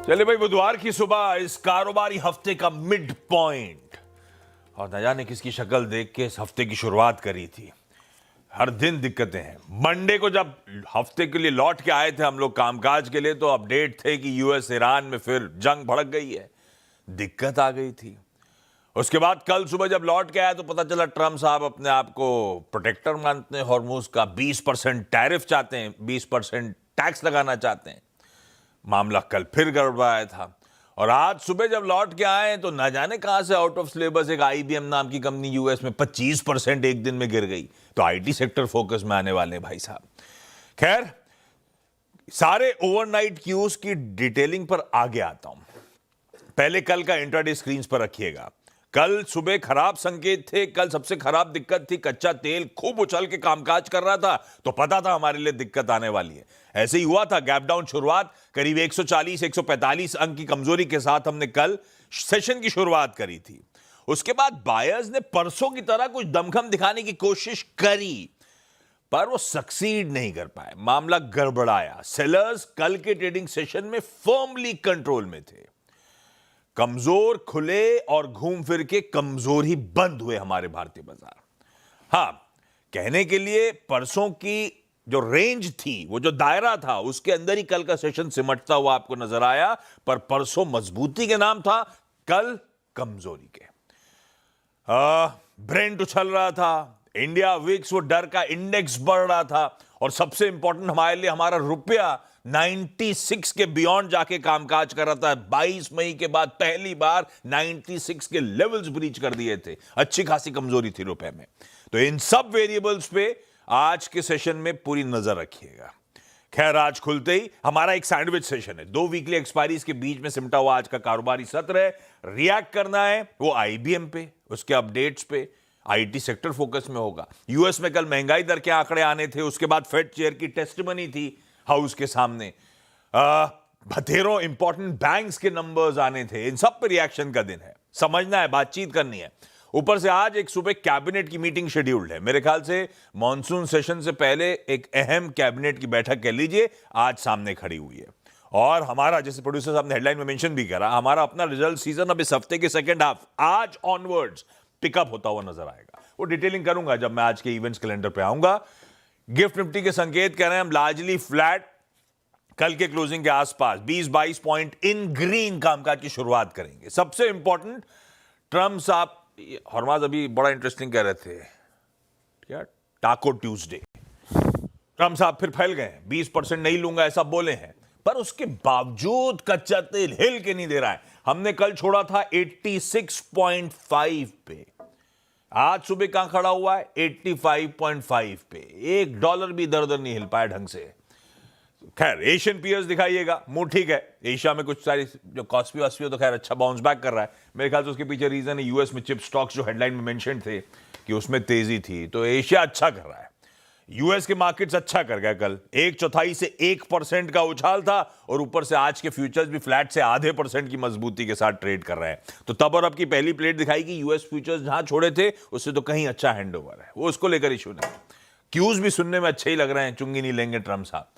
चले भाई, बुधवार की सुबह इस कारोबारी हफ्ते का मिड पॉइंट, और न जाने किसकी शक्ल देख के इस हफ्ते की शुरुआत करी थी। हर दिन दिक्कतें हैं। मंडे को जब हफ्ते के लिए लौट के आए थे हम लोग कामकाज के लिए, तो अपडेट थे कि यूएस ईरान में फिर जंग भड़क गई है, दिक्कत आ गई थी। उसके बाद कल सुबह जब लौट के आया तो पता चला ट्रम्प साहब अपने आप को प्रोटेक्टर मानते हैं, हॉर्मुज का 20% टैरिफ चाहते हैं, 20% टैक्स लगाना चाहते हैं। मामला कल फिर गड़बड़ाया था, और आज सुबह जब लौट के आए तो न जाने कहां से आउट ऑफ सिलेबस एक आईबीएम नाम की कंपनी यूएस में 25% एक दिन में गिर गई। तो आईटी सेक्टर फोकस में आने वाले हैं भाई साहब। खैर, सारे ओवरनाइट क्यूज की डिटेलिंग पर आगे आता हूं। पहले कल का इंट्राडे स्क्रीन पर रखिएगा। कल सुबह खराब संकेत थे। कल सबसे खराब दिक्कत थी कच्चा तेल खूब उछल के कामकाज कर रहा था, तो पता था हमारे लिए दिक्कत आने वाली है। ऐसे ही हुआ था। गैप डाउन शुरुआत करीब 140-145 अंक की कमजोरी के साथ हमने कल सेशन की शुरुआत करी थी। उसके बाद बायर्स ने परसों की तरह कुछ दमखम दिखाने की कोशिश करी, पर वो सक्सीड नहीं कर पाए। मामला गड़बड़ाया। सेलर्स कल के ट्रेडिंग सेशन में फर्मली कंट्रोल में थे। कमजोर खुले और घूम फिर के कमजोर ही बंद हुए हमारे भारतीय बाजार। हां, कहने के लिए परसों की जो रेंज थी, वो जो दायरा था, उसके अंदर ही कल का सेशन सिमटता हुआ आपको नजर आया। पर परसों मजबूती के नाम था, कल कमजोरी के। ब्रेंट उछल रहा था, इंडिया विक्स वो डर का इंडेक्स बढ़ रहा था, और सबसे इंपॉर्टेंट हमारे लिए हमारा रुपया 96 के बियॉन्ड जाके कामकाज कर रहा था। 22 मई के बाद पहली बार 96 के लेवल्स ब्रीच कर दिए थे। अच्छी खासी कमजोरी थी रुपए में। तो इन सब वेरिएबल्स पे आज के सेशन में पूरी नजर रखिएगा। खैर, आज खुलते ही हमारा एक सैंडविच सेशन है। 2 वीकली एक्सपायरीज के बीच में सिमटा हुआ आज का कारोबारी सत्र है। रिएक्ट करना है वो आईबीएम पे, उसके अपडेट्स पे। आईटी सेक्टर फोकस में होगा। यूएस में कल महंगाई दर के आंकड़े आने थे। उसके बाद फेड चेयर की टेस्टिमनी थी हाउस के सामने। बथेरों इंपॉर्टेंट बैंक्स के नंबर्स आने थे। इन सब पे रिएक्शन का दिन है। समझना है, बातचीत करनी है। ऊपर से आज एक सुबह कैबिनेट की मीटिंग शेड्यूल्ड है। मेरे ख्याल से मॉनसून सेशन से पहले एक अहम कैबिनेट की बैठक कह लीजिए आज सामने खड़ी हुई है। और हमारा, जैसे प्रोड्यूसर साहब ने हेडलाइन में मेंशन भी करा, हमारा अपना रिजल्ट सीजन अब इस हफ्ते के सेकंड हाफ, आज ऑनवर्ड्स पिकअप होता हुआ नजर आएगा। वो डिटेलिंग करूंगा जब मैं आज के इवेंट्स कैलेंडर पे आऊंगा। गिफ्ट निफ्टी के संकेत कह रहे हैं हम लार्जली फ्लैट, कल के क्लोजिंग के आसपास 20-22 पॉइंट इन ग्रीन कामकाज की शुरुआत करेंगे। सबसे इंपॉर्टेंट, ट्रम्प साहब, हरमाज अभी बड़ा इंटरेस्टिंग कह रहे थे यार, टाको ट्यूसडे। ट्रम्प साहब फिर फैल गए, 20% नहीं लूंगा ऐसा बोले हैं, पर उसके बावजूद कच्चा तेल हिल के नहीं दे रहा है। हमने कल छोड़ा था 86.5 पे, आज सुबह कहां खड़ा हुआ है? 85.5 पे। $1 भी दर दर नहीं हिल पाया ढंग से। खैर, एशियन पीयर्स दिखाइएगा, मुंह ठीक है। एशिया में कुछ सारी जो कॉस्पी वास्पी हो तो खैर अच्छा बाउंस बैक कर रहा है। मेरे ख्याल से उसके पीछे रीजन है यूएस में चिप स्टॉक्स जो हेडलाइन में मेंशन थे कि उसमें तेजी थी, तो एशिया अच्छा कर रहा है। यूएस के मार्केट्स अच्छा कर गया कल। 1/4 से 1% का उछाल था, और ऊपर से आज के फ्यूचर्स भी फ्लैट से आधे % की मजबूती के साथ ट्रेड कर रहे हैं। तो तब और अब की पहली प्लेट दिखाई कि यूएस फ्यूचर्स जहां छोड़े थे उससे तो कहीं अच्छा हैंडओवर है, वो उसको लेकर इशू नहीं। क्यूज भी सुनने में अच्छे ही लग रहे हैं, चुंगी नहीं लेंगे ट्रम्प साहब।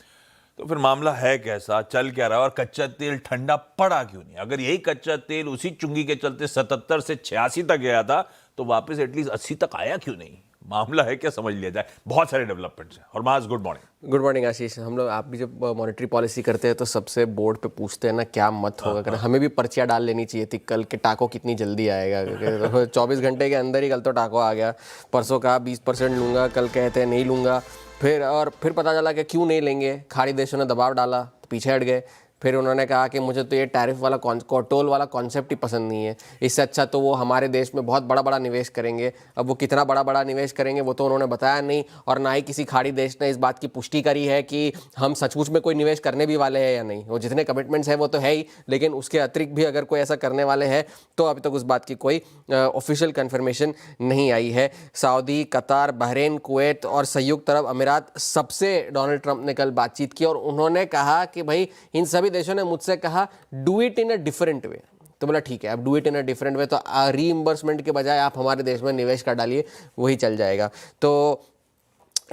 तो फिर मामला है कैसा, चल क्या रहा है, और कच्चा तेल ठंडा पड़ा क्यों नहीं? अगर यही कच्चा तेल उसी चुंगी के चलते 77 से 86 तक गया था, तो वापस एटलीस्ट 80 तक आया क्यों नहीं? मामला है क्या, समझ लिया जाए। बहुत सारे डेवलपमेंट्स हैं। और माज, गुड मॉर्निंग। गुड मॉर्निंग आशीष। हम लोग, आप भी जब मॉनेटरी पॉलिसी करते हैं तो सबसे बोर्ड पे पूछते हैं ना क्या मत होगा करना। हमें भी पर्चियाँ डाल लेनी चाहिए थी कल के टाको कितनी जल्दी आएगा। 24 घंटे के अंदर ही कल तो टाको आ गया। परसों कहा 20% लूँगा, कल कहते हैं नहीं लूँगा। फिर पता चला कि क्यों नहीं लेंगे, खाड़ी देशों ने दबाव डाला तो पीछे हट गए। फिर उन्होंने कहा कि मुझे तो ये टैरिफ वाला टोल वाला कॉन्सेप्ट ही पसंद नहीं है, इससे अच्छा तो वो हमारे देश में बहुत बड़ा बड़ा निवेश करेंगे। अब वो कितना बड़ा बड़ा निवेश करेंगे वो तो उन्होंने बताया नहीं, और ना ही किसी खाड़ी देश ने इस बात की पुष्टि करी है कि हम सचमुच में कोई निवेश करने भी वाले हैं या नहीं। वो जितने कमिटमेंट्स हैं वो तो है ही, लेकिन उसके अतिरिक्त भी अगर कोई ऐसा करने वाले हैं तो अभी तक उस बात की कोई ऑफिशियल कन्फर्मेशन नहीं आई है। सऊदी, कतार, बहरीन, कुवैत और संयुक्त अरब अमीरात, सबसे डोनाल्ड ट्रंप ने कल बातचीत की, और उन्होंने कहा कि भाई इन सभी देशों ने मुझसे कहा do it in a different way. तो बोला ठीक है, अब do it in a different way, तो रीइंबर्समेंट के बजाय आप हमारे देश में निवेश कर डालिए, वही चल जाएगा। तो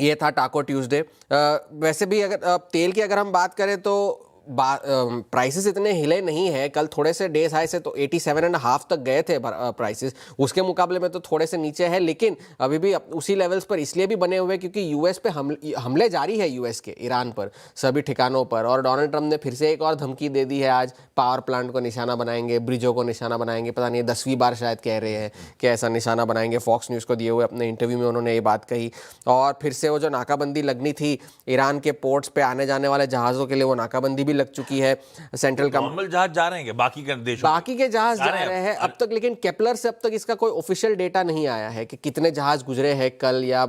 ये था टाको ट्यूसडे। वैसे भी अगर तेल की अगर हम बात करें तो प्राइसेस इतने हिले नहीं है, कल थोड़े से डेज हाई से तो 87.5 तक गए थे प्राइसेस, उसके मुकाबले में तो थोड़े से नीचे है, लेकिन अभी भी उसी लेवल्स पर इसलिए भी बने हुए क्योंकि यूएस पे हमले जारी है, यूएस के ईरान पर सभी ठिकानों पर, और डोनाल्ड ट्रंप ने फिर से एक और धमकी दे दी है, आज पावर प्लांट को निशाना बनाएंगे, ब्रिजों को निशाना बनाएंगे, पता नहीं 10वीं बार शायद कह रहे हैं कि ऐसा निशाना बनाएंगे। फॉक्स न्यूज़ को दिए हुए अपने इंटरव्यू में उन्होंने ये बात कही। और फिर से वो जो नाकाबंदी लगनी थी ईरान के पोर्ट्स पे आने जाने वाले जहाज़ों के लिए, वो नाकाबंदी भी लग चुकी है। सेंट्रल नॉर्मल जहाज जा रहे हैं बाकी के देशों बाकी के जहाज जा रहे हैं अब तक, लेकिन केपलर से अब तक इसका कोई ऑफिशियल डेटा नहीं आया है कि कितने जहाज गुजरे हैं कल या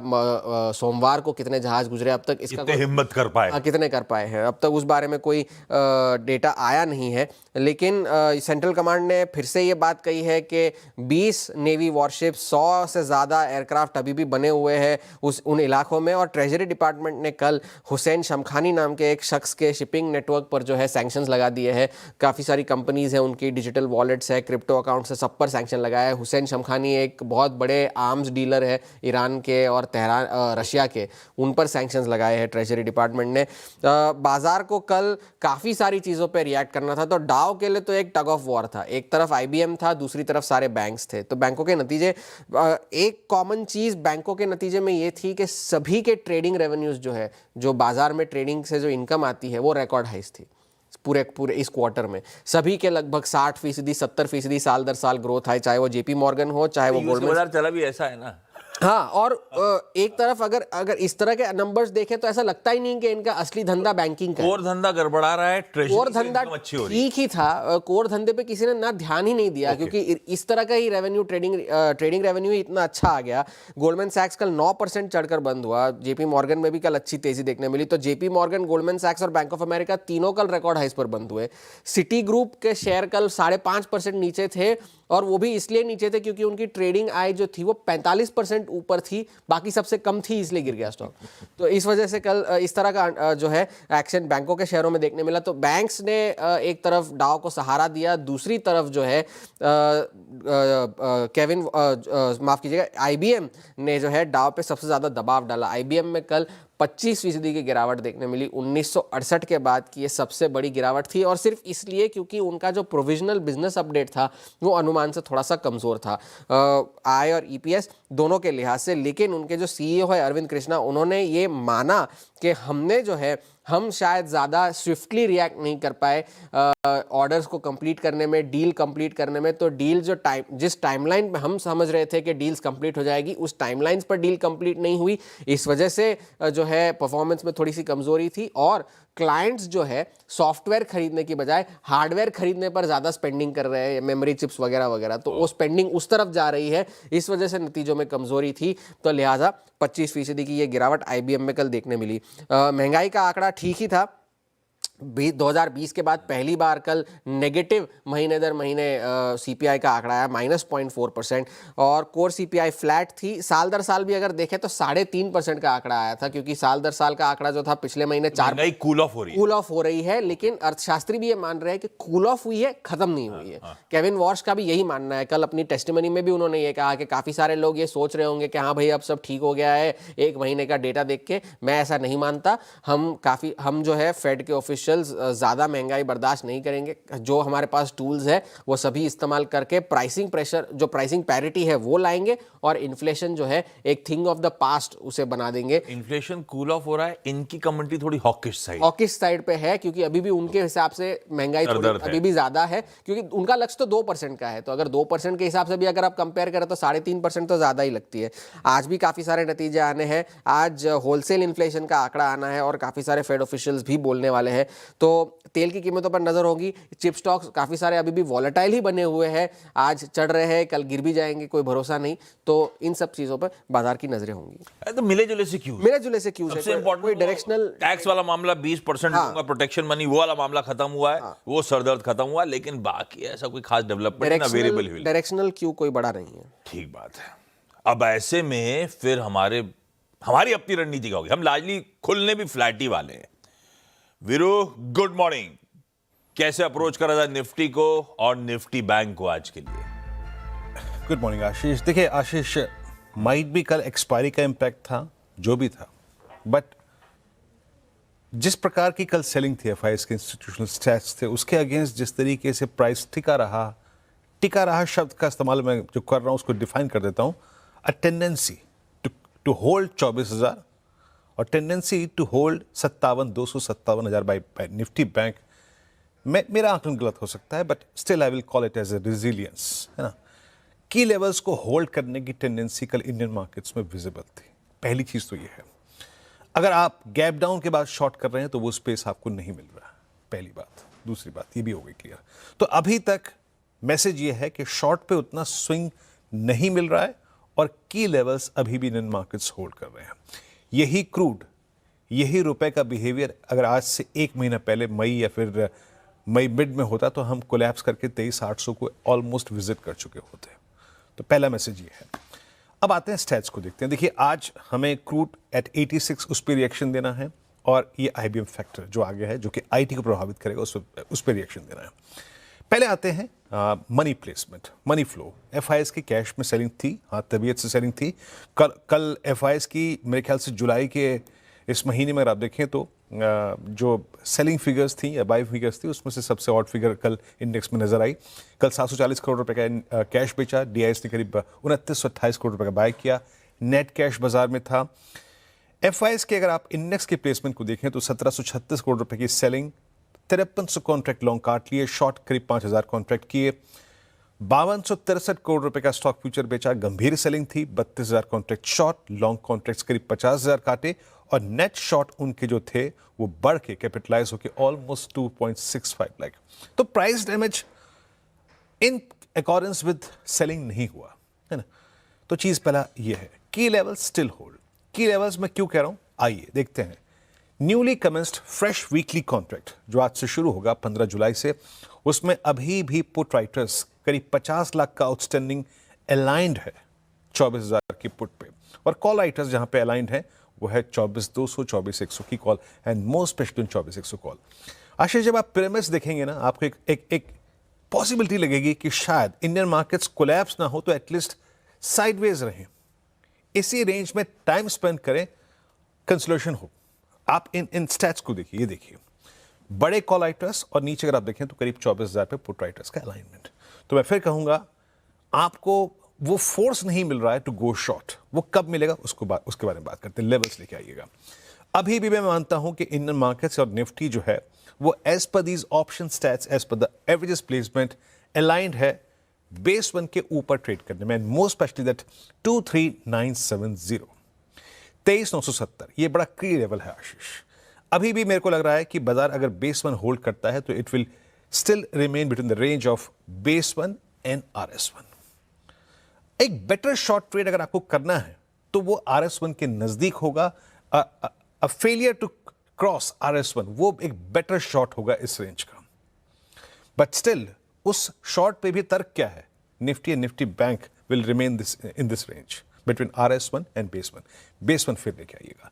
सोमवार को, कितने जहाज गुजरे अब तक, इसका कितने हिम्मत कर पाए, कितने कर पाए हैं अब तक उस बारे में कोई डेटा आया नहीं है। लेकिन सेंट्रल कमांड ने फिर से ये बात कही है कि 20 नेवी वॉरशिप, 100 से ज़्यादा एयरक्राफ्ट अभी भी बने हुए हैं उन इलाकों में। और ट्रेजरी डिपार्टमेंट ने कल हुसैन शमखानी नाम के एक शख्स के शिपिंग नेटवर्क पर जो है सैंक्शंस लगा दिए हैं। काफ़ी सारी कंपनीज हैं, उनकी डिजिटल वॉलेट्स है, क्रिप्टो अकाउंट्स है, सब पर सैंक्शन लगाया है। हुसैन शमखानी एक बहुत बड़े आर्म्स डीलर है ईरान के और तेहरान रशिया के, उन पर सैंक्शंस लगाए हैं ट्रेजरी डिपार्टमेंट ने। बाजार को कल काफ़ी सारी चीज़ों पर रिएक्ट करना था, तो डाउ के लिए तो एक टग ऑफ वॉर था, एक तरफ IBM था, दूसरी तरफ सारे बैंक्स थे। तो बैंकों के नतीजे, एक कॉमन चीज़ बैंकों के नतीजे में ये थी कि सभी के ट्रेडिंग रेवेन्यूज जो है, जो बाजार में ट्रेडिंग से जो इनकम आती है, वो रिकॉर्ड हाइस थी पूरे इस क्वार्टर में। सभी के लगभग 60%, 70% साल दर साल ग्रोथ है, चाहे वो JP मॉर्गन हो, चाहे वो गोल्डमैन। बाजार चला भी ऐसा है ना। हाँ, और एक तरफ अगर इस तरह के नंबर्स देखें तो ऐसा लगता ही नहीं कि इनका असली धंधा बैंकिंग का है। कोर धंधा गड़बड़ा रहा है, कोर धंधा ठीक ही था, कोर धंधे पे किसी ने ना ध्यान ही नहीं दिया, क्योंकि इस तरह का ही रेवेन्यू, ट्रेडिंग रेवेन्यू ही इतना अच्छा आ गया। गोल्डमैन सैक्स कल 9% चढ़कर बंद हुआ, JP मॉर्गन में भी कल अच्छी तेजी देखने मिली। तो JP मॉर्गन, गोल्डमैन सैक्स और बैंक ऑफ अमेरिका तीनों कल रिकॉर्ड हाइस पर बंद हुए। सिटी ग्रुप के शेयर कल 5.5% नीचे थे, और वो भी इसलिए नीचे थे क्योंकि उनकी ट्रेडिंग आय जो थी वो 45% ऊपर थी, बाकी सबसे कम थी, इसलिए गिर गया स्टॉक। तो इस वजह से कल इस तरह का जो है एक्शन बैंकों के शेयरों में देखने मिला। तो बैंक्स ने एक तरफ डाउ को सहारा दिया, दूसरी तरफ जो है माफ कीजिएगा, IBM ने जो है डाउ पे सबसे ज़्यादा दबाव डाला। IBM में कल 25% की गिरावट देखने मिली। 1968 के बाद की ये सबसे बड़ी गिरावट थी, और सिर्फ इसलिए क्योंकि उनका जो प्रोविजनल बिजनेस अपडेट था वो अनुमान से थोड़ा सा कमज़ोर था, आय और EPS दोनों के लिहाज से। लेकिन उनके जो CEO है अरविंद कृष्णा, उन्होंने ये माना कि हमने जो है, हम शायद ज़्यादा स्विफ्टली रिएक्ट नहीं कर पाए ऑर्डर्स को कंप्लीट करने में, डील कंप्लीट करने में। तो डील जिस टाइमलाइन पे हम समझ रहे थे कि डील्स कंप्लीट हो जाएगी, उस टाइमलाइंस पर डील कंप्लीट नहीं हुई। इस वजह से जो है परफॉर्मेंस में थोड़ी सी कमजोरी थी, और क्लाइंट्स जो है सॉफ्टवेयर खरीदने की बजाय हार्डवेयर खरीदने पर ज़्यादा स्पेंडिंग कर रहे हैं, मेमोरी चिप्स वगैरह वगैरह, तो वो स्पेंडिंग उस तरफ जा रही है। इस वजह से नतीजों में कमजोरी थी, तो लिहाजा 25% की ये गिरावट IBM में कल देखने मिली। महंगाई का आंकड़ा ठीक ही था, 2020 के बाद पहली बार कल नेगेटिव महीने दर महीने CPI का आंकड़ा आया, -0.4%, और कोर CPI फ्लैट थी। साल दर साल भी अगर देखें तो 3.5% का आंकड़ा आया था, क्योंकि साल दर साल का आंकड़ा जो था पिछले महीने 4 कूल ऑफ हो रही है। लेकिन अर्थशास्त्री भी ये मान रहे हैं कि कूल ऑफ हुई है, खत्म नहीं हुई है। केविन वॉश का भी यही मानना है। कल अपनी टेस्टिमनी में भी उन्होंने ये कहा कि काफ़ी सारे लोग ये सोच रहे होंगे कि हाँ भाई अब सब ठीक हो गया है एक महीने का डेटा देख के। मैं ऐसा नहीं मानता। हम जो है फेड के ऑफिशियल ज़्यादा महंगाई बर्दाश्त नहीं करेंगे। जो हमारे पास टूल्स है वो सभी इस्तेमाल करके प्राइसिंग प्रेशर, जो प्राइसिंग पैरिटी है वो लाएंगे, और इन्फ्लेशन जो है एक थिंग ऑफ द पास्ट उसे बना देंगे। इन्फ्लेशन कूल ऑफ हो रहा है, इनकी कमेंट्री थोड़ी हॉकिश साइड पे है, क्योंकि अभी भी उनके हिसाब से महंगाई अभी भी ज़्यादा है, क्योंकि उनका लक्ष्य तो 2% का है। तो अगर 2% के हिसाब से भी अगर आप कंपेयर करें तो 3.5% तो ज़्यादा ही लगती है। आज भी काफ़ी सारे नतीजे आने हैं। आज होलसेल इन्फ्लेशन का आंकड़ा आना है, और काफ़ी सारे फेड ऑफिशियल्स भी बोलने वाले हैं। तो तेल की कीमतों पर नजर होगी। चिप स्टॉक्स काफी सारे अभी भी वॉलेटाइल ही बने हुए हैं, आज चढ़ रहे हैं, कल गिर भी जाएंगे, कोई भरोसा नहीं। तो इन सब चीजों पर बाजार की नजरें होंगी। तो मिले जुले से क्यों सबसे इंपॉर्टेंट कोई डायरेक्शनल टैक्स वाला मामला 20% दूंगा, प्रोटेक्शन मनी वो वाला मामला खत्म हुआ है, वो सरदर्द खत्म हुआ, लेकिन बाकी ऐसा कोई खास डेवलपमेंट ना वेरिएबल हुई, डायरेक्शनल क्यों कोई बड़ा नहीं है। ठीक बात है। अब ऐसे में फिर हमारी अपनी रणनीति क्या होगी? हम लार्जली खुलने भी फ्लैटी वाले हैं। Veeru, good morning. कैसे अप्रोच करा जाए निफ्टी को और निफ्टी बैंक को आज के लिए? गुड मॉर्निंग आशीष। देखिए आशीष, माइट भी कल एक्सपायरी का इम्पैक्ट था, जो भी था, बट जिस प्रकार की कल सेलिंग थी एफआईएस के इंस्टीट्यूशनल स्टैट्स थे, उसके अगेंस्ट जिस तरीके से प्राइस टिका रहा शब्द का इस्तेमाल मैं जो कर रहा हूँ उसको डिफाइन कर देता हूँ, अ टेंडेंसी टू होल्ड 24,000 और tendency to hold 57,257,000 by Nifty bank. मेरा आंकलन गलत हो सकता है, but still I will call it as a resilience, है ना। की लेवल्स को होल्ड करने की टेंडेंसी कल इंडियन मार्केट्स में विजिबल थी। पहली चीज तो ये है, अगर आप गैप डाउन के बाद शॉर्ट कर रहे हैं तो वो स्पेस आपको नहीं मिल रहा है, पहली बात। दूसरी बात ये भी हो गई क्लियर। तो अभी तक मैसेज ये है कि शॉर्ट पे उतना स्विंग नहीं मिल रहा है और की लेवल्स अभी भी इंडियन मार्केट्स होल्ड कर रहे हैं। यही क्रूड, यही रुपए का बिहेवियर अगर आज से एक महीना पहले मई या फिर मई मिड में होता तो हम कोलैप्स करके 23,800 को ऑलमोस्ट विजिट कर चुके होते। तो पहला मैसेज ये है। अब आते हैं स्टैट्स को देखते हैं। देखिए आज हमें क्रूड एट 86 उस पर रिएक्शन देना है और ये IBM फैक्टर जो आगे है जो कि IT को प्रभावित करेगा उस पर रिएक्शन देना है। पहले आते हैं money placement, money flow. FIS की कैश में सेलिंग थी, हाँ तबीयत से सेलिंग थी। कल एफआईएस की मेरे ख्याल से जुलाई के इस महीने में अगर आप देखें तो जो सेलिंग फिगर्स थी या बाई फिगर्स थी उसमें से सबसे ऑड फिगर कल इंडेक्स में नजर आई। कल 740 करोड़ रुपए का कैश बेचा, DIS ने करीब 2928 करोड़ रुपए का बाय किया, नेट कैश बाजार में था। एफआईएस के अगर आप इंडेक्स के प्लेसमेंट को देखें तो 1736 करोड़ रुपए की सेलिंग, 5300 कॉन्ट्रैक्ट लॉन्ग काट लिए, शॉर्ट करीब 5000 कॉन्ट्रैक्ट किए, 5263 करोड़ रुपए का स्टॉक फ्यूचर बेचा, गंभीर सेलिंग थी, 32,000 कॉन्ट्रैक्ट शॉर्ट, लॉन्ग कॉन्ट्रैक्ट्स करीब 50,000 काटे और नेट शॉर्ट उनके जो थे वो बढ़ के कैपिटलाइज होकर ऑलमोस्ट 2.65 लाख। तो price damage in accordance with selling नहीं हुआ, है ना। तो चीज पहला ये है, की लेवल स्टिल होल्ड। की लेवल्स मैं क्यों कह रहा हूं, आइए देखते हैं। Newly commenced fresh weekly contract जो आज से शुरू होगा 15 जुलाई से, उसमें अभी भी पुट राइटर्स करीब 50 लाख का आउटस्टैंडिंग अलाइंड है 24,000 की पुट पे, और कॉल राइटर्स जहां पे अलाइंड है वो है 24,200 24,100 की call and more specially 24,100 call. Ashish जब आप पिरामिड्स देखेंगे ना आपको एक पॉसिबिलिटी लगेगी कि शायद इंडियन मार्केट्स कोलैप्स ना हो तो एटलीस्ट साइडवेज रहें, इसी रेंज में टाइम स्पेंड करें, कंसोलिडेशन हो। आप इन स्टैट्स को देखिए, ये देखिए बड़े कॉल राइटर्स और नीचे अगर आप देखें तो करीब 24,000 पे पुट राइटर्स का अलाइनमेंट। तो मैं फिर कहूंगा आपको वो फोर्स नहीं मिल रहा है टू गो शॉर्ट, वो कब मिलेगा उसके बारे में बात करते हैं। लेवल्स लेके आइएगा। अभी भी मैं मानता हूं कि इंडियन मार्केट्स और निफ्टी जो है वो as per these option stats, as per the averages placement aligned है बेस 1 के ऊपर ट्रेड करने में, मोर स्पेशली दैट 23970 23,970 ये बड़ा की लेवल है आशीष। अभी भी मेरे को लग रहा है कि बाजार अगर बेस 1 होल्ड करता है तो it will still remain between the range of base 1 and RS1। एक बेटर शॉर्ट ट्रेड अगर आपको करना है तो वो RS1 के नजदीक होगा। A failure to cross RS1 वो एक बेटर शॉर्ट होगा इस रेंज का। बट स्टिल उस शॉर्ट पे भी तर्क क्या है, Nifty and Nifty bank will remain in this range between RS1 and base 1। Base 1 फिर लेके आइएगा।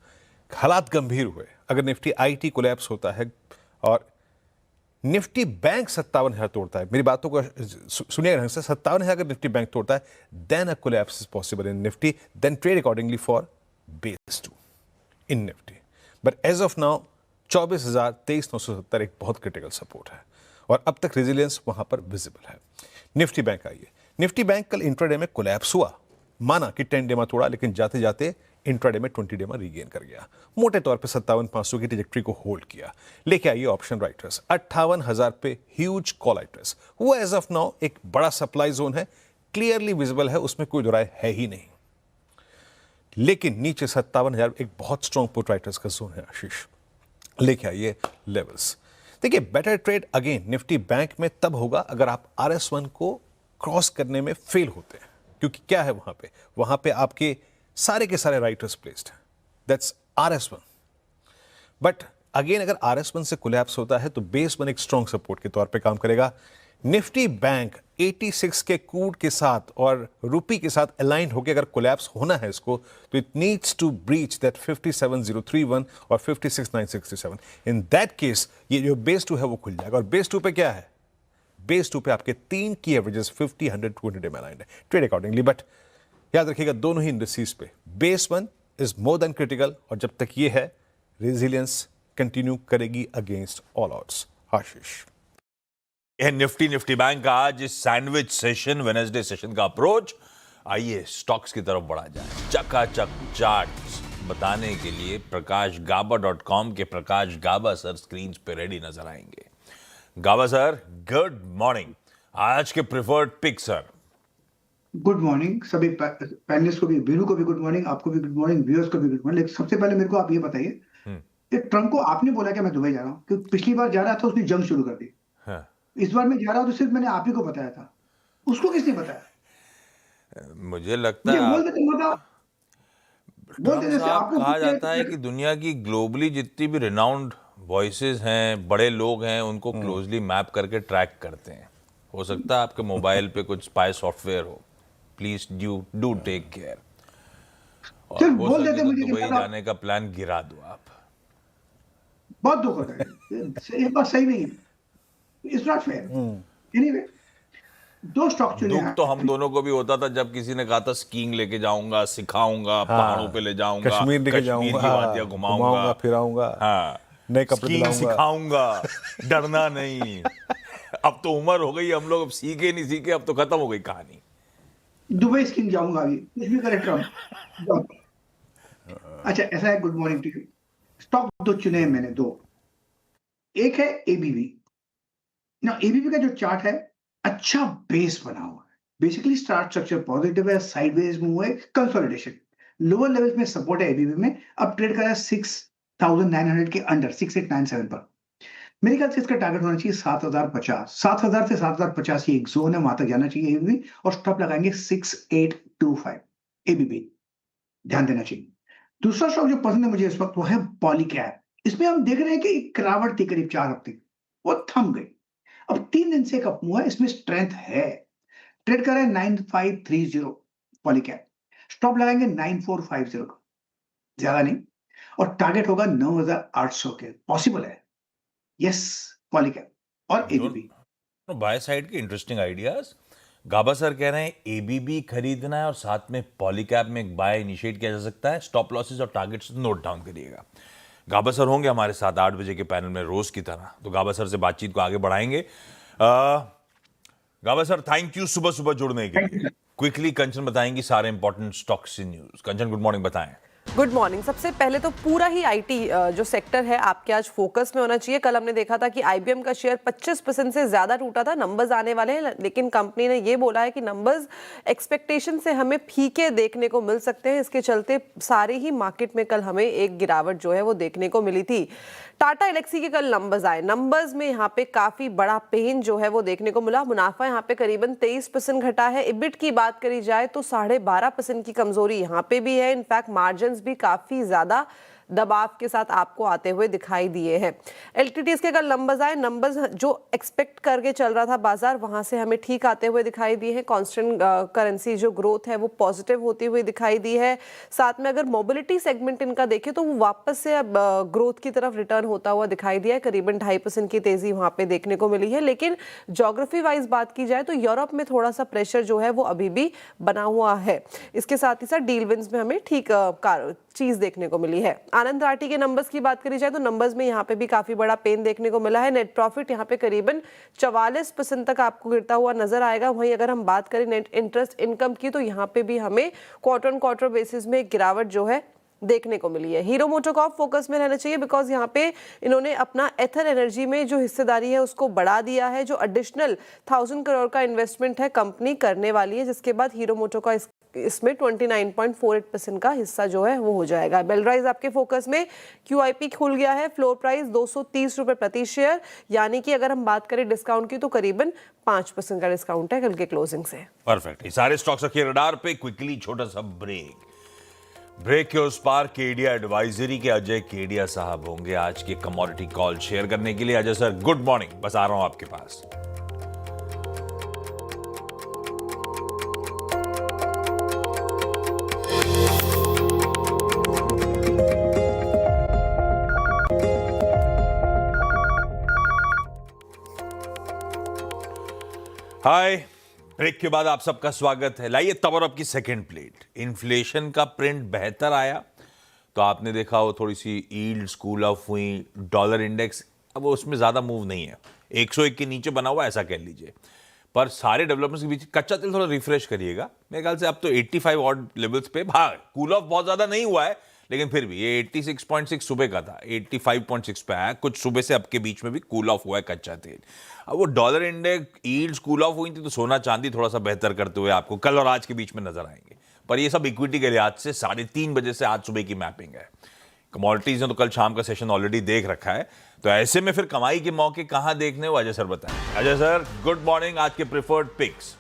हालात गंभीर हुए, अगर निफ्टी IT कोलैप्स होता है और निफ्टी बैंक 57,000 तोड़ता है, मेरी बातों को सुनिए ढंग से, 57,000 अगर निफ्टी बैंक तोड़ता है then a collapse is possible in Nifty, then trade accordingly for base 2 in Nifty. But as of now 24,000 23,970 एक बहुत क्रिटिकल सपोर्ट है और अब तक रेजिलियंस वहां पर विजिबल है। निफ्टी बैंक आइए। निफ्टी बैंक कल इंट्राडे में कोलैप्स हुआ, माना कि 10 डे में तोड़ा, लेकिन जाते जाते इंट्राडे में 20 डे में रीगेन कर गया। मोटे तौर पे 57,500 की ट्रैजेक्टरी को होल्ड किया। लेके आइए ऑप्शन राइटर्स 58,000 पे ह्यूज कॉल राइटर्स, वो एज ऑफ नाउ एक बड़ा सप्लाई जोन है, क्लियरली विजिबल है, उसमें कोई दो राय है ही नहीं। लेकिन नीचे 57,000 एक बहुत स्ट्रॉन्ग पुट राइटर्स का जोन है आशीष। लेके आइए लेवल्स। देखिए better trade again Nifty bank में तब होगा अगर आप RS1 को क्रॉस करने में फेल होते हैं, क्योंकि क्या है वहां पे आपके सारे के सारे राइटर्स प्लेस्ड हैं, दैट्स RS1। बट अगेन अगर RS1 से कोलैप्स होता है तो बेस 1 एक स्ट्रॉन्ग सपोर्ट के तौर पे काम करेगा। निफ्टी बैंक 86 के कूड के साथ और रुपी के साथ अलाइन होकर अगर कोलैप्स होना है इसको तो it needs to breach that 57,031 और 56,967। इन दैट केस ये जो बेस 2 है वो खुल जाएगा। और बेस 2 पे क्या है, बेस 2 पे आपके 3 की एवरेजेस 50, 100, 200 में अलाइंड है, ट्रेड अकॉर्डिंगली। बट याद रखिएगा दोनों ही इंडस्ट्रीज पे base 1 is more than critical, और जब तक ये है रेजिलियंस कंटिन्यू करेगी अगेंस्ट ऑल ऑड्स। आशीष, यह निफ्टी बैंक का आज इस सैंडविच सेशन, वेडनेसडे सेशन का अप्रोच। आइए स्टॉक्स की तरफ बढ़ा जाए। चकाचक चार्ट्स बताने के लिए prakashgaba.com के प्रकाश गाबा सर स्क्रीन पे रेडी नजर आएंगे। Gaba sir, good morning. आज के preferred pick sir. Good morning सभी पैनलिस्ट को भी, बीरू को भी गुड मॉर्निंग, आपको भी गुड मॉर्निंग, व्यूअर्स को भी गुड मॉर्निंग। लेकिन सबसे पहले मेरे को आप ये बताइए कि ट्रम्प को आपने बोला कि मैं दुबई जा रहा हूँ, क्योंकि पिछली बार जा रहा था उसने जंग शुरू कर दी। हाँ। इस बार मैं जा रहा हूँ तो सिर्फ मैंने आप ही को बताया था, उसको किसने बताया? मुझे लगता ये है बोल देते बोल ट्रम्प देते साहब आपको कहा जाता है कि दुनिया की ग्लोबली जितनी भी रिनाउंड वॉइसेस हैं, बड़े लोग हैं, उनको क्लोजली मैप करके ट्रैक करते हैं। हो सकता है आपके मोबाइल पे कुछ स्पाई सॉफ्टवेयर हो। Please do take care. और सिर्फ हो बोल सके देते तो मुझे कि दुबई सर आप- जाने का प्लान गिरा दो आप। बहुत दुख होता है, ये बात सही नहीं है, इट्स नॉट फेयर। एनीवे, दो स्टॉक चुने दुख हैं। तो हम दोनों को भी होता था जब किसी ने कहा था स्कीइंग लेके जाऊंगा, सिखाऊंगा, पहाड़ों पे ले जाऊंगा, कश्मीर लेके की जाऊंगा, वादियां घुमाऊंगा, फिराऊंगा, हाँ, नए कपड़े स्कीइंग दिलाऊंगा। सिखाऊंगा, डरना नहीं। अब तो उम्र हो गई, हम लोग अब सीखे नहीं सीखे, अब तो खत्म हो गई कहानी। दुबई स्कीइंग जाऊंगा अभी, कुछ भी करे ट्रम्प। अच्छा, ऐसा है, good morning to you. Stock दो चुने हैं मैंने, दो। एक है एबीबी ना। एबीबी का जो चार्ट है, अच्छा बेस बना हुआ है। बेसिकली चार्ट स्ट्रक्चर पॉजिटिव है, साइडवेज मूव है, कंसोलिडेशन। लोअर लेवल्स में सपोर्ट है एबीबी में। अब ट्रेड कर रहा है 6900 के अंडर, 6897 पर। मेरे ख्याल से इसका टारगेट होना चाहिए 7050। 7000 से 7050 ये एक जोन है, वहां तक जाना चाहिए एबीबी। और स्टॉप लगाएंगे 6825 एबीबी, ध्यान देना चाहिए। दूसरा स्टॉक जो पसंद है मुझे इस वक्त, वो है पॉलीकैब। इसमें हम देख रहे हैं कि एक गिरावट थी करीब 4 हफ्ते, वो थम गई। अब 3 दिन से एक अपमूव है, इसमें स्ट्रेंथ है। ट्रेड कर रहे हैं 9530 पॉलीकैब। स्टॉप लगाएंगे 9450 का, ज्यादा नहीं। और टारगेट होगा 9800 के। पॉसिबल है, यस, पॉलीकैब और एबीबी। बाय साइड के इंटरेस्टिंग आइडियाज। गाबा सर कह रहे हैं एबीबी खरीदना है और साथ में पॉलीकैब में एक बाय इनिशिएट किया जा सकता है। स्टॉप लॉसेस और टारगेट्स नोट डाउन करिएगा। गाबा सर होंगे हमारे साथ 8 बजे के पैनल में रोज की तरह, तो गाबा सर से बातचीत को आगे बढ़ाएंगे। गाबा सर, थैंक यू सुबह सुबह जुड़ने के लिए। क्विकली कंचन बताएंगी सारे important stocks in news. Kanchan, good morning, बताएं। Good morning. सबसे पहले तो पूरा ही आईटी जो सेक्टर है आपके आज फोकस में होना चाहिए। कल हमने देखा था कि आईबीएम का शेयर 25% से ज्यादा टूटा था। नंबर्स आने वाले हैं, लेकिन कंपनी ने ये बोला है कि नंबर्स एक्सपेक्टेशन से हमें फीके देखने को मिल सकते हैं। इसके चलते सारे ही मार्केट में कल हमें एक गिरावट जो है वो देखने को मिली थी। टाटा एलेक्सी के कल नंबर्स आए। नंबर्स में यहाँ पे काफी बड़ा पेन जो है वो देखने को मिला। मुनाफा यहाँ पे करीबन 23% घटा है। इबिट की बात करी जाए तो 12.5% की कमजोरी यहाँ पे भी है। इनफैक्ट मार्जिन भी काफी ज्यादा दबाव के साथ आपको आते हुए दिखाई दिए हैं। एलटीटीज के कल नंबर्स आए। नंबर्स जो एक्सपेक्ट करके चल रहा था बाजार, वहां से हमें ठीक आते हुए दिखाई दिए हैं। कांस्टेंट करेंसी जो ग्रोथ है वो पॉजिटिव होती हुई दिखाई दी है। साथ में अगर मोबिलिटी सेगमेंट इनका देखें तो वो वापस से अब ग्रोथ की तरफ रिटर्न होता हुआ दिखाई दिया है। करीबन 2.5% की तेजी वहां पे देखने को मिली है। लेकिन ज्योग्राफी वाइज बात की जाए तो यूरोप में थोड़ा सा प्रेशर जो है वो अभी भी बना हुआ है। इसके साथ ही साथ डील विंस में हमें ठीक चीज देखने को मिली है। आनंद राठी के नंबर्स की बात करी जाए तो नंबर्स में यहाँ पे भी काफी बड़ा पेन देखने को मिला है। नेट प्रॉफिट यहाँ पे करीबन 44% तक आपको गिरता हुआ नजर आएगा। वहीं अगर हम बात करें नेट इंटरेस्ट इनकम की तो यहाँ पे भी हमें क्वार्टर ऑन क्वार्टर बेसिस में गिरावट जो है देखने को मिली है। हीरो मोटोकॉर्प फोकस में रहना चाहिए, बिकॉज यहाँ पे इन्होंने अपना एथर एनर्जी में जो हिस्सेदारी है उसको बढ़ा दिया है। जो एडिशनल 1000 करोड़ का इन्वेस्टमेंट है कंपनी करने वाली है, जिसके बाद हीरो मोटो का इसमें 29.48% का हिस्सा जो है वो हो जाएगा। बेलराइज आपके फोकस में। क्यूआईपी खुल गया है। फ्लोर प्राइस 230 रुपए प्रति शेयर, यानी कि अगर हम बात करें डिस्काउंट की तो करीबन 5% का डिस्काउंट है कल के क्लोजिंग से। परफेक्ट। ये सारे स्टॉक्स रखिए रडार पे। क्विकली छोटा सा ब्रेक के उस पार केडिया एडवाइजरी के अजय केडिया साहब होंगे आज के कमोडिटी कॉल शेयर करने के लिए। अजय सर, गुड मॉर्निंग, बस आ रहा हूं आपके पास। हाय, ब्रेक के बाद आप सबका स्वागत है। लाइए तब और अब की सेकंड प्लेट। इन्फ्लेशन का प्रिंट बेहतर आया तो आपने देखा वो थोड़ी सी यील्ड्स कूल ऑफ हुई, डॉलर इंडेक्स अब वो उसमें ज़्यादा मूव नहीं है, 101 के नीचे बना हुआ ऐसा कह लीजिए। पर सारे डेवलपमेंट्स के बीच कच्चा तेल थोड़ा रिफ्रेश करिएगा, मेरे ख्याल से अब तो 85 ऑड लेवल्स पे, हाँ कूल ऑफ बहुत ज़्यादा नहीं हुआ है लेकिन फिर भी ये 86.6 सुबह का था, 85.6 पे आया, कुछ सुबह से अब के बीच में भी कूल ऑफ हुआ है कच्चा तेल। अब वो dollar index yields cool off हुई थी तो सोना चांदी थोड़ा सा बेहतर करते हुए आपको कल और आज के बीच में नजर आएंगे। पर ये सब इक्विटी के लिहाज से 3:30 बजे से आज सुबह की मैपिंग है। कमोडिटीज ने तो कल शाम का सेशन ऑलरेडी देख रखा है, तो ऐसे में फिर कमाई के मौके कहां देखने हो अजय सर बताएं। अजय सर गुड मॉर्निंग, आज के प्रिफर्ड पिक्स।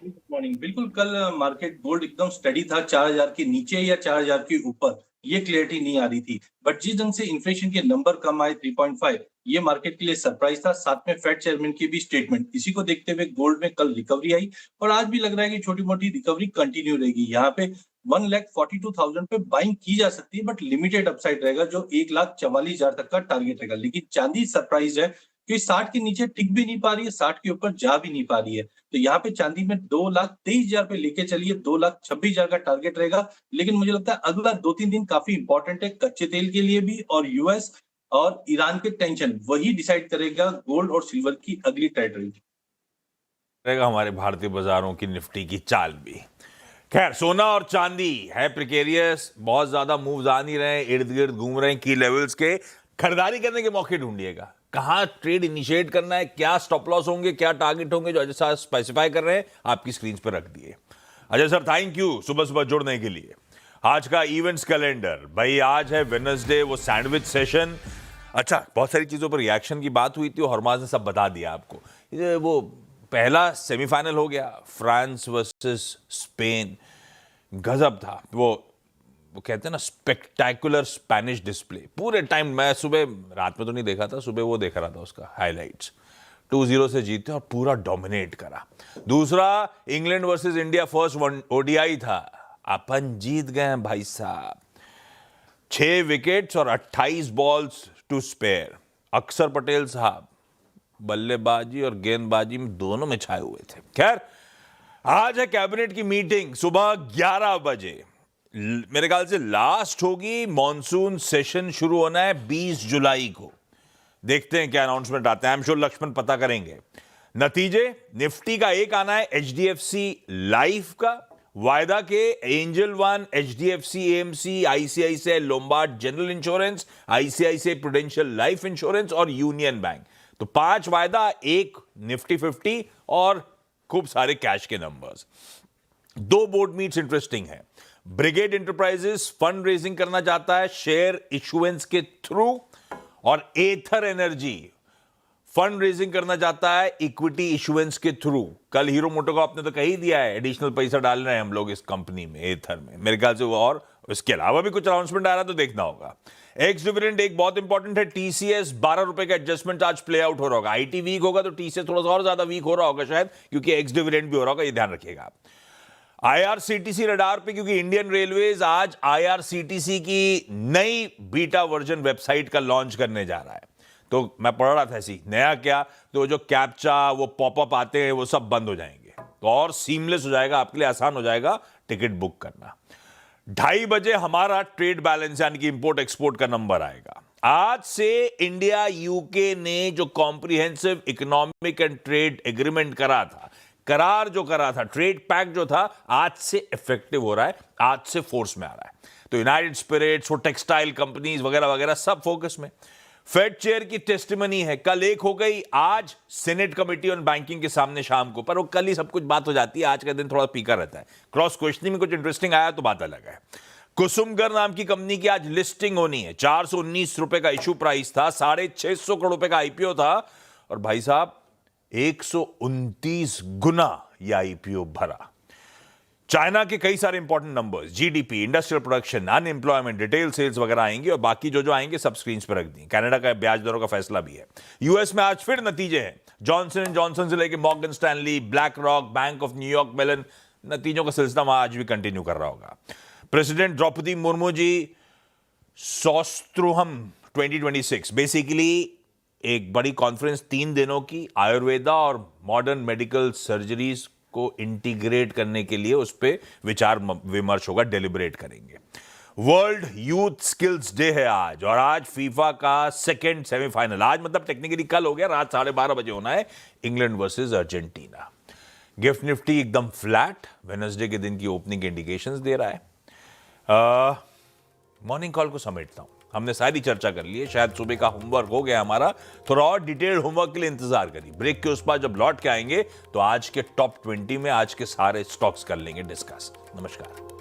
Good morning. बिल्कुल कल मार्केट गोल्ड एकदम स्टडी था, 4000 के नीचे या 4000 के ऊपर, ये क्लियरिटी नहीं आ रही थी। बट जिस ढंग से इन्फ्लेशन के नंबर कम आए 3.5, ये मार्केट के लिए सरप्राइज था। साथ में फेड चेयरमैन की भी स्टेटमेंट, इसी को देखते हुए गोल्ड में कल रिकवरी आई और आज भी लग रहा है कि छोटी मोटी रिकवरी कंटिन्यू रहेगी। यहाँ पे 1,42,000 पे बाइंग की जा सकती है, बट लिमिटेड अपसाइड रहेगा जो 1,44,000 तक का टारगेट रहेगा। लेकिन चांदी सरप्राइज है कि 60 के नीचे टिक भी नहीं पा रही है, 60 के ऊपर जा भी नहीं पा रही है। तो यहाँ पे चांदी में 2,23,000 पे लेके चलिए, 2,26,000 का टारगेट रहेगा। लेकिन मुझे लगता है अगला 2-3 दिन काफी इंपॉर्टेंट है कच्चे तेल के लिए भी, और यूएस और ईरान के टेंशन वही डिसाइड करेगा गोल्ड और सिल्वर की अगली टेरिटरी रहेगा हमारे भारतीय बाजारों की निफ्टी की चाल भी। खैर सोना और चांदी है प्रिकेरियस, बहुत ज्यादा मूव्स आ नहीं रहे, इर्द गिर्द घूम रहे हैं की लेवल्स के। खरीदारी करने के मौके ढूंढिएगा, कहां ट्रेड इनिशिएट करना है, क्या स्टॉप लॉस होंगे, क्या टारगेट होंगे, जो अजय साहब स्पेसिफाई कर रहे हैं आपकी स्क्रीन पर रख दिए। अजय सर थैंक यू सुबह सुबह जुड़ने के लिए। आज का इवेंट्स कैलेंडर भाई, आज है वेडनेसडे, वो सैंडविच सेशन। अच्छा बहुत सारी चीजों पर रिएक्शन की बात हुई थी और हरमाज ने सब बता दिया आपको। ये वो पहला सेमीफाइनल हो गया, फ्रांस वर्सेस स्पेन, गजब था वो कहते हैं ना स्पेक्टैकुलर स्पेनिश डिस्प्ले। पूरे टाइम मैं सुबह, रात में तो नहीं देखा था, सुबह वो देख रहा था उसका हाइलाइट्स। 2-0 से जीते और पूरा डोमिनेट करा। दूसरा England versus India first ODI था, अपन जीत गए हैं भाई साहब, 6 विकेट्स और 28 बॉल्स टू स्पेयर। अक्षर पटेल साहब बल्लेबाजी और गेंदबाजी में दोनों में छाए हुए थे। खैर आज है कैबिनेट की मीटिंग सुबह 11 बजे, मेरे ख्याल से लास्ट होगी। मॉनसून सेशन शुरू होना है 20 जुलाई को, देखते हैं क्या अनाउंसमेंट आता है। आई एम श्योर लक्ष्मण पता करेंगे नतीजे। निफ्टी का एक आना है एचडीएफसी लाइफ का, वायदा के angel one, HDFC AMC, ICICI Lombard general insurance, ICICI prudential life insurance और यूनियन बैंक। तो 5 वायदा, एक निफ्टी 50 और खूब सारे कैश के नंबर्स। 2 बोर्ड मीट्स इंटरेस्टिंग है। ब्रिगेड इंटरप्राइजेस फंड रेजिंग करना चाहता है शेयर इशुएंस के थ्रू, और एथर एनर्जी फंड रेजिंग करना चाहता है इक्विटी इशुएंस के थ्रू। कल हीरो मोटो को आपने तो कह ही दिया है एडिशनल पैसा डाल रहे हैं हम लोग इस कंपनी में, एथर में, मेरे ख्याल से वो, और इसके अलावा भी कुछ अनाउंसमेंट आ रहा है तो देखना होगा। एक्स डिविडेंड एक बहुत इंपॉर्टेंट है, टीसीएस 12 रुपए का एडजस्टमेंट आज प्ले आउट हो रहा होगा। आईटी वीक होगा तो टीसीएस थोड़ा सा और ज्यादा वीक हो रहा होगा शायद, क्योंकि एक्स डिविडेंड भी हो रहा होगा, ये ध्यान रखिएगा। आईआरसीटीसी रडार पे, क्योंकि इंडियन रेलवेज आज आईआरसीटीसी की नई बीटा वर्जन वेबसाइट का लॉन्च करने जा रहा है। तो मैं पढ़ रहा था ऐसी, नया क्या, तो जो कैप्चा वो पॉपअप आते हैं वो सब बंद हो जाएंगे, तो और सीमलेस हो जाएगा, आपके लिए आसान हो जाएगा टिकट बुक करना। 2:30 बजे हमारा ट्रेड बैलेंस यानी कि इंपोर्ट एक्सपोर्ट का नंबर आएगा। आज से इंडिया यूके ने जो comprehensive economic and trade agreement करा था, करार जो करा था, ट्रेड पैक्ट जो था, आज से इफेक्टिव हो रहा है, आज से फोर्स में आ रहा है। तो यूनाइटेड स्पिरिट्स, वो टेक्सटाइल कंपनीज वगैरह वगैरह सब फोकस में। फेड चेयर की टेस्टिमनी है, कल एक हो गई, आज सीनेट कमेटी ऑन बैंकिंग के सामने शाम को, पर वो कल ही सब कुछ बात हो जाती है, आज का दिन थोड़ा पीका रहता है। क्रॉस क्वेश्चनिंग में कुछ इंटरेस्टिंग आया तो बात अलग है। कुसुमगर नाम की कंपनी की आज लिस्टिंग होनी है, 419 रुपए का इशू प्राइस था, 650 करोड़ रुपए का आईपीओ था, और भाई साहब 129 गुना यह आईपीओ भरा। चाइना के कई सारे important numbers, GDP, industrial production, unemployment, retail sales वगैरह आएंगे, और बाकी जो आएंगे सब स्क्रीन पर रख दी। कनाडा का ब्याज दरों का फैसला भी है। यूएस में आज फिर नतीजे हैं, जॉनसन एंड जॉनसन से लेकर Morgan Stanley, BlackRock, bank of New York Mellon, नतीजों का सिलसिला वहां आज भी कंटिन्यू कर रहा होगा। प्रेसिडेंट द्रौपदी मुर्मू जी सोस्त्रुहम 2026 बेसिकली एक बड़ी कॉन्फ्रेंस 3 दिनों की, आयुर्वेदा और मॉडर्न मेडिकल सर्जरीज को इंटीग्रेट करने के लिए उस पर विचार विमर्श होगा, डेलिब्रेट करेंगे। वर्ल्ड यूथ स्किल्स डे है आज, और आज फीफा का सेकेंड सेमीफाइनल, आज मतलब टेक्निकली कल हो गया, रात 12:30 बजे होना है, England versus Argentina. Gift Nifty एकदम फ्लैट, वेडनेसडे के दिन की ओपनिंग के इंडिकेशंस दे रहा है। मॉर्निंग कॉल को समेटता हूं, हमने सारी चर्चा कर ली है, शायद सुबह का होमवर्क हो गया हमारा, थोड़ा और डिटेल्ड होमवर्क के लिए इंतजार करिए। ब्रेक के उस पार जब लौट के आएंगे तो आज के टॉप 20 में आज के सारे स्टॉक्स कर लेंगे डिस्कस। नमस्कार।